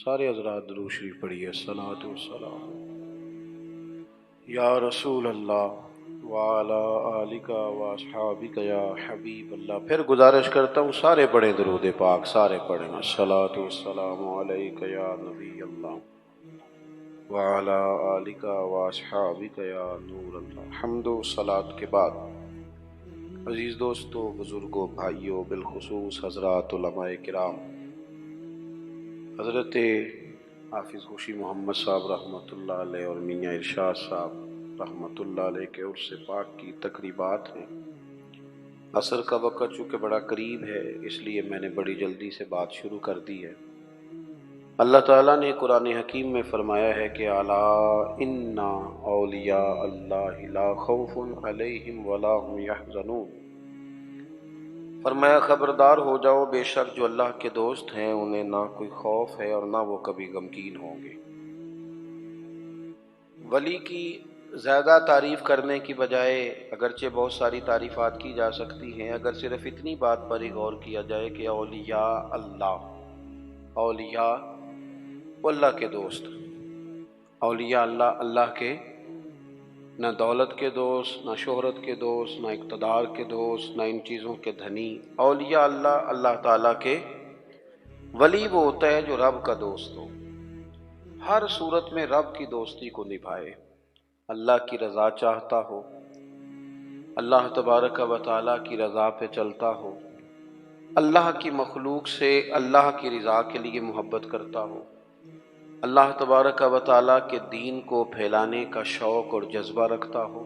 سارے حضرات درود شریف پڑھیے۔ الصلاۃ والسلام یا رسول اللہ وعلی آلک واصحابک یا حبیب اللہ۔ پھر گزارش کرتا ہوں سارے پڑھیں درود پاک، سارے پڑھیں۔ الصلاۃ والسلام علیک یا نبی اللہ وعلی آلک واصحابک یا نور اللہ۔ حمد و صلات کے بعد عزیز دوستو، بزرگوں، بھائیوں، بالخصوص حضرات علماء کرام، حضرت حافظ خوشی محمد صاحب رحمۃ اللہ علیہ اور میاں ارشاد صاحب رحمۃ اللہ علیہ کے عرس پاک کی تقریبات ہیں۔ عصر کا وقت چونکہ بڑا قریب ہے، اس لیے میں نے بڑی جلدی سے بات شروع کر دی ہے۔ اللہ تعالیٰ نے قرآن حکیم میں فرمایا ہے کہ الا ان اولیاء اللہ لا خوف علیہم ولا هم یحزنون۔ فرمایا خبردار ہو جاؤ، بے شک جو اللہ کے دوست ہیں انہیں نہ کوئی خوف ہے اور نہ وہ کبھی غمگین ہوں گے۔ ولی کی زیادہ تعریف کرنے کی بجائے اگرچہ بہت ساری تعریفات کی جا سکتی ہیں، اگر صرف اتنی بات پر ہی غور کیا جائے کہ اولیاء اللہ، اولیاء وہ اللہ کے دوست، اولیاء اللہ، اللہ کے نہ دولت کے دوست، نہ شہرت کے دوست، نہ اقتدار کے دوست، نہ ان چیزوں کے دھنی۔ اولیاء اللہ، اللہ تعالیٰ کے ولی وہ ہوتا ہے جو رب کا دوست ہو، ہر صورت میں رب کی دوستی کو نبھائے، اللہ کی رضا چاہتا ہو، اللہ تبارک و تعالیٰ کی رضا پہ چلتا ہو، اللہ کی مخلوق سے اللہ کی رضا کے لیے محبت کرتا ہو، اللہ تبارک و تعالیٰ کے دین کو پھیلانے کا شوق اور جذبہ رکھتا ہو،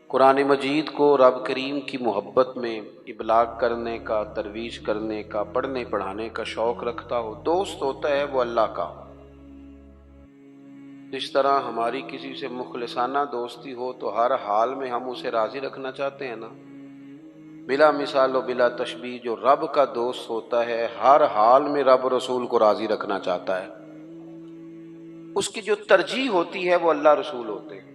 قرآن مجید کو رب کریم کی محبت میں ابلاغ کرنے کا، ترویج کرنے کا، پڑھنے پڑھانے کا شوق رکھتا ہو، دوست ہوتا ہے وہ اللہ کا۔ جس طرح ہماری کسی سے مخلصانہ دوستی ہو تو ہر حال میں ہم اسے راضی رکھنا چاہتے ہیں نا، بلا مثال و بلا تشبیہ جو رب کا دوست ہوتا ہے ہر حال میں رب رسول کو راضی رکھنا چاہتا ہے، اس کی جو ترجیح ہوتی ہے وہ اللہ رسول ہوتے ہیں،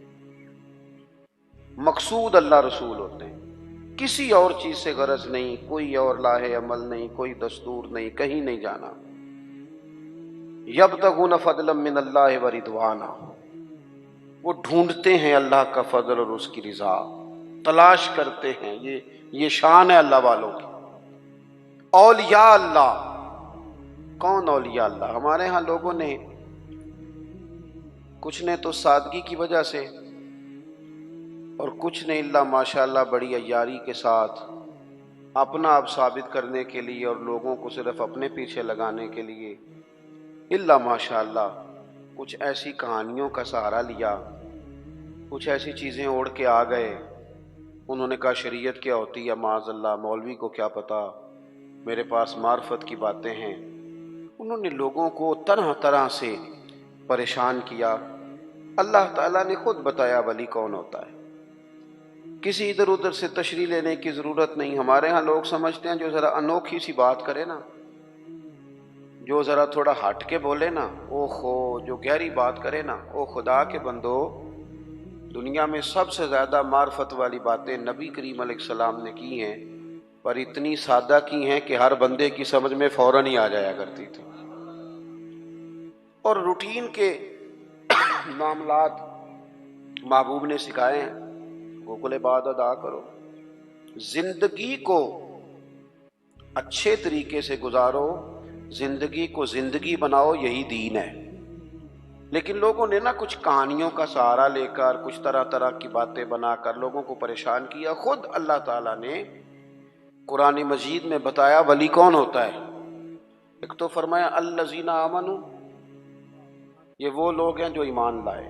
مقصود اللہ رسول ہوتے ہیں، کسی اور چیز سے غرض نہیں، کوئی اور لاہ عمل نہیں، کوئی دستور نہیں، کہیں نہیں جانا۔ یبتغون فضلا من اللہ ورضوانا، وہ ڈھونڈتے ہیں اللہ کا فضل اور اس کی رضا، تلاش کرتے ہیں، یہ شان ہے اللہ والوں کی۔ اولیاء اللہ، کون اولیاء اللہ؟ ہمارے ہاں لوگوں نے، کچھ نے تو سادگی کی وجہ سے اور کچھ نے اللہ ماشاءاللہ بڑی عیاری کے ساتھ اپنا آپ ثابت کرنے کے لیے اور لوگوں کو صرف اپنے پیچھے لگانے کے لیے اللہ ماشاءاللہ کچھ ایسی کہانیوں کا سہارا لیا، کچھ ایسی چیزیں اوڑھ کے آ گئے۔ انہوں نے کہا شریعت کیا ہوتی ہے، معاذ اللہ مولوی کو کیا پتا، میرے پاس معرفت کی باتیں ہیں۔ انہوں نے لوگوں کو طرح طرح سے پریشان کیا۔ اللہ تعالیٰ نے خود بتایا ولی کون ہوتا ہے، کسی ادھر ادھر سے تشریح لینے کی ضرورت نہیں۔ ہمارے ہاں لوگ سمجھتے ہیں جو ذرا انوکھی سی بات کرے نا، جو ذرا تھوڑا ہٹ کے بولے نا، او خو، جو گہری بات کرے نا، او خدا کے بندو، دنیا میں سب سے زیادہ معرفت والی باتیں نبی کریم علیہ السلام نے کی ہیں، پر اتنی سادہ کی ہیں کہ ہر بندے کی سمجھ میں فوراً ہی آ جایا کرتی تھی۔ اور روٹین کے معاملات محبوب نے سکھائے ہیں، حقوق العباد ادا کرو، زندگی کو اچھے طریقے سے گزارو، زندگی کو زندگی بناؤ، یہی دین ہے۔ لیکن لوگوں نے نا کچھ کہانیوں کا سہارا لے کر، کچھ طرح طرح کی باتیں بنا کر لوگوں کو پریشان کیا۔ خود اللہ تعالیٰ نے قرآن مجید میں بتایا ولی کون ہوتا ہے۔ ایک تو فرمایا الذین آمنوا، یہ وہ لوگ ہیں جو ایمان لائے،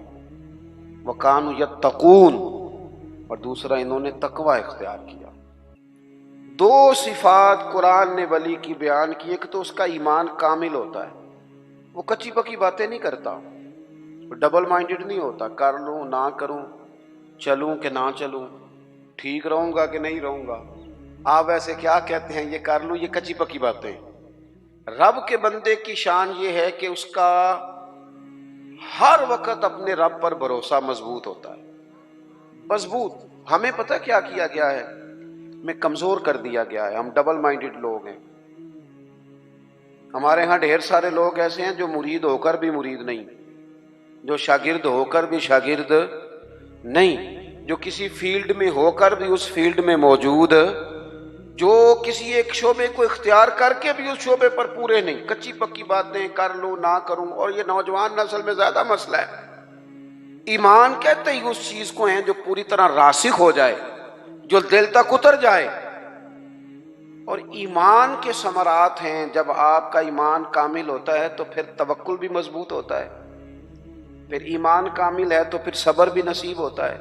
وکانوا یتقون، اور دوسرا انہوں نے تقوی اختیار کیا۔ دو صفات قرآن نے ولی کی بیان کی، ایک تو اس کا ایمان کامل ہوتا ہے، وہ کچی پکی باتیں نہیں کرتا، ڈبل مائنڈڈ نہیں ہوتا، کر لوں نہ کروں، چلوں کہ نہ چلوں، ٹھیک رہوں گا کہ نہیں رہوں گا، آپ ویسے کیا کہتے ہیں، یہ کر لوں، یہ کچی پکی باتیں۔ رب کے بندے کی شان یہ ہے کہ اس کا ہر وقت اپنے رب پر بھروسہ مضبوط ہوتا ہے، مضبوط۔ ہمیں پتہ کیا کیا گیا ہے، میں کمزور کر دیا گیا ہے، ہم ڈبل مائنڈڈ لوگ ہیں۔ ہمارے ہاں ڈھیر سارے لوگ ایسے ہیں جو مرید ہو کر بھی مرید نہیں، جو شاگرد ہو کر بھی شاگرد نہیں، جو کسی فیلڈ میں ہو کر بھی اس فیلڈ میں موجود، جو کسی ایک شعبے کو اختیار کر کے بھی اس شعبے پر پورے نہیں، کچی پکی باتیں کر لوں نہ کروں۔ اور یہ نوجوان نسل میں زیادہ مسئلہ ہے۔ ایمان کہتے ہی اس چیز کو ہیں جو پوری طرح راسخ ہو جائے، جو دل تک اتر جائے۔ اور ایمان کے ثمرات ہیں، جب آپ کا ایمان کامل ہوتا ہے تو پھر توکل بھی مضبوط ہوتا ہے، پھر ایمان کامل ہے تو پھر صبر بھی نصیب ہوتا ہے،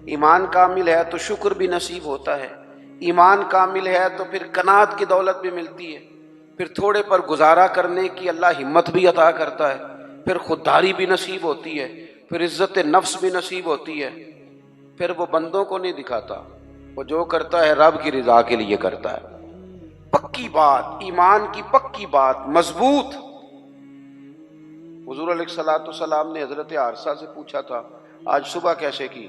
ایمان کامل ہے تو شکر بھی نصیب ہوتا ہے، ایمان کامل ہے تو پھر قناعت کی دولت بھی ملتی ہے، پھر تھوڑے پر گزارا کرنے کی اللہ ہمت بھی عطا کرتا ہے، پھر خودداری بھی نصیب ہوتی ہے، پھر عزت نفس بھی نصیب ہوتی ہے۔ پھر وہ بندوں کو نہیں دکھاتا، وہ جو کرتا ہے رب کی رضا کے لیے کرتا ہے۔ پکی بات، ایمان کی پکی بات، مضبوط۔ حضور علیہ الصلوۃ والسلام نے حضرت عارثہ سے پوچھا تھا آج صبح کیسے کی؟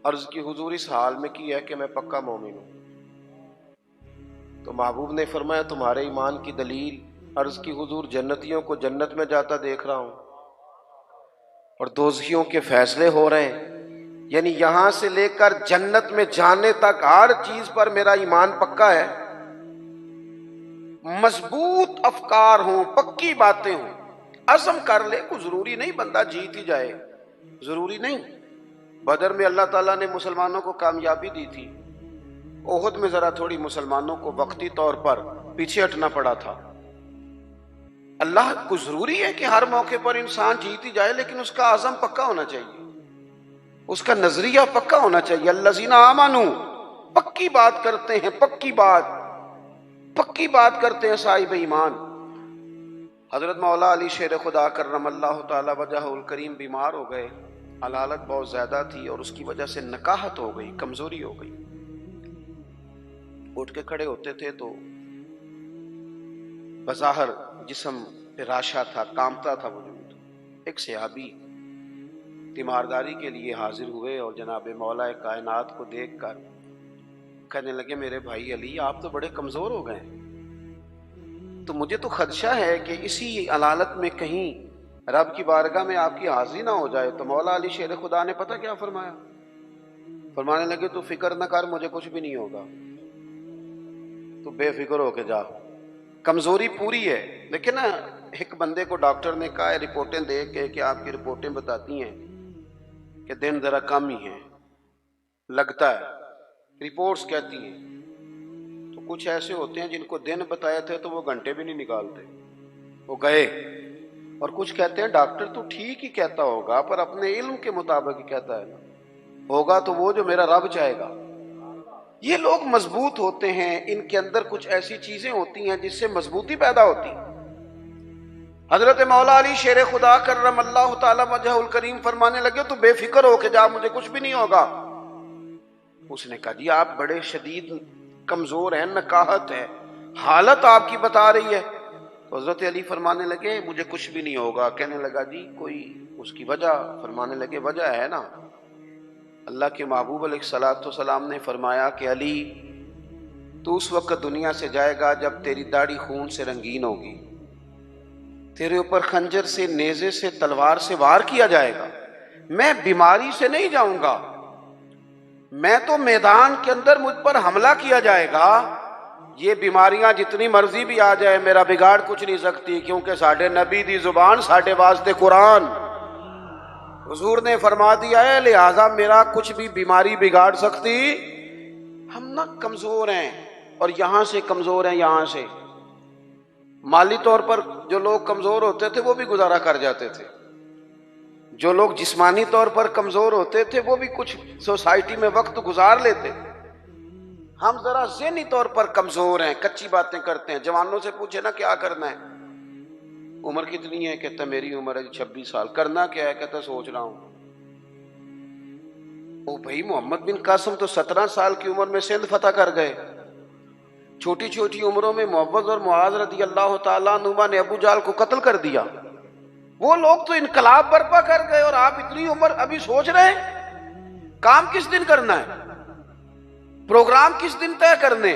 عرض کی حضور اس حال میں کی ہے کہ میں پکا مومن ہوں۔ تو محبوب نے فرمایا تمہارے ایمان کی دلیل؟ عرض کی حضور جنتیوں کو جنت میں جاتا دیکھ رہا ہوں اور دوزخیوں کے فیصلے ہو رہے ہیں، یعنی یہاں سے لے کر جنت میں جانے تک ہر چیز پر میرا ایمان پکا ہے۔ مضبوط افکار ہوں، پکی باتیں ہوں، عزم کر لے، کوئی ضروری نہیں بندہ جیت ہی جائے، ضروری نہیں۔ بدر میں اللہ تعالیٰ نے مسلمانوں کو کامیابی دی تھی، احد میں ذرا تھوڑی مسلمانوں کو وقتی طور پر پیچھے ہٹنا پڑا تھا۔ اللہ کو ضروری ہے کہ ہر موقع پر انسان جیت ہی جائے، لیکن اس کا عزم پکا ہونا چاہیے، اس کا نظریہ پکا ہونا چاہیے۔ الذین آمنوا، پکی بات کرتے ہیں، پکی بات کرتے ہیں صاحب ایمان۔ حضرت مولا علی شیر خدا کرم اللہ تعالی وجہہ الکریم بیمار ہو گئے، علالت بہت زیادہ تھی اور اس کی وجہ سے نکاہت ہو گئی، کمزوری ہو گئی۔ اٹھ کے کھڑے ہوتے تھے تو بظاہر جسم پہ راشا تھا، کامتا تھا وجود۔ ایک صحابی تیمارداری کے لیے حاضر ہوئے اور جناب مولا کائنات کو دیکھ کر کہنے لگے میرے بھائی علی آپ تو بڑے کمزور ہو گئے، تو مجھے تو خدشہ ہے کہ اسی علالت میں کہیں رب کی بارگاہ میں آپ کی حاضری نہ ہو جائے۔ تو مولا علی شیر خدا نے پتہ کیا فرمایا؟ فرمانے لگے تو فکر نہ کر، مجھے کچھ بھی نہیں ہوگا، تو بے فکر ہو کے جا۔ کمزوری پوری ہے، لیکن نا ایک بندے کو ڈاکٹر نے کہا ہے رپورٹیں دیکھ کے کہ آپ کی رپورٹیں بتاتی ہیں کہ دن ذرا کم ہی ہیں، لگتا ہے، رپورٹس کہتی ہیں۔ تو کچھ ایسے ہوتے ہیں جن کو دن بتایا تھے تو وہ گھنٹے بھی نہیں نکالتے، وہ گئے۔ اور کچھ کہتے ہیں ڈاکٹر تو ٹھیک ہی کہتا ہوگا پر اپنے علم کے مطابق ہی کہتا ہے نا، ہوگا تو وہ جو میرا رب چاہے گا۔ یہ لوگ مضبوط ہوتے ہیں، ان کے اندر کچھ ایسی چیزیں ہوتی ہیں جس سے مضبوطی پیدا ہوتی۔ حضرت مولا علی شیر خدا کرم اللہ تعالی وجہ الکریم فرمانے لگے تو بے فکر ہو کے جا، مجھے کچھ بھی نہیں ہوگا۔ اس نے کہا جی آپ بڑے شدید کمزور ہیں، نکاہت ہے، حالت آپ کی بتا رہی ہے۔ تو حضرت علی فرمانے لگے مجھے کچھ بھی نہیں ہوگا۔ کہنے لگا جی کوئی اس کی وجہ؟ فرمانے لگے وجہ ہے نا، اللہ کے محبوب علیہ الصلوۃ والسلام نے فرمایا کہ علی تو اس وقت دنیا سے جائے گا جب تیری داڑھی خون سے رنگین ہوگی، تیرے اوپر خنجر سے، نیزے سے، تلوار سے وار کیا جائے گا۔ میں بیماری سے نہیں جاؤں گا، میں تو میدان کے اندر مجھ پر حملہ کیا جائے گا۔ یہ بیماریاں جتنی مرضی بھی آ جائے میرا بگاڑ کچھ نہیں سکتی، کیونکہ ساڈے نبی دی زبان ساڈے واسطے قرآن، حضور نے فرما دیا ہے، لہذا میرا کچھ بھی بیماری بگاڑ سکتی۔ ہم نہ کمزور ہیں، اور یہاں سے کمزور ہیں، یہاں سے مالی طور پر جو لوگ کمزور ہوتے تھے وہ بھی گزارا کر جاتے تھے، جو لوگ جسمانی طور پر کمزور ہوتے تھے وہ بھی کچھ سوسائٹی میں وقت گزار لیتے۔ ہم ذرا ذہنی طور پر کمزور ہیں، کچی باتیں کرتے ہیں۔ جوانوں سے پوچھے نا کیا کرنا ہے، عمر کتنی ہے؟ کہتا میری عمر ہے 26 سال۔ کرنا کیا ہے؟ کہتا سوچ رہا ہوں۔ او بھائی محمد بن قاسم تو 17 سال کی عمر میں سندھ فتح کر گئے۔ چھوٹی چھوٹی عمروں میں معوذ اور معاذ رضی اللہ تعالیٰ عنہما نے ابو جہل کو قتل کر دیا۔ وہ لوگ تو انقلاب برپا کر گئے اور آپ اتنی عمر ابھی سوچ رہے ہیں کام کس دن کرنا ہے، پروگرام کس دن طے کرنے۔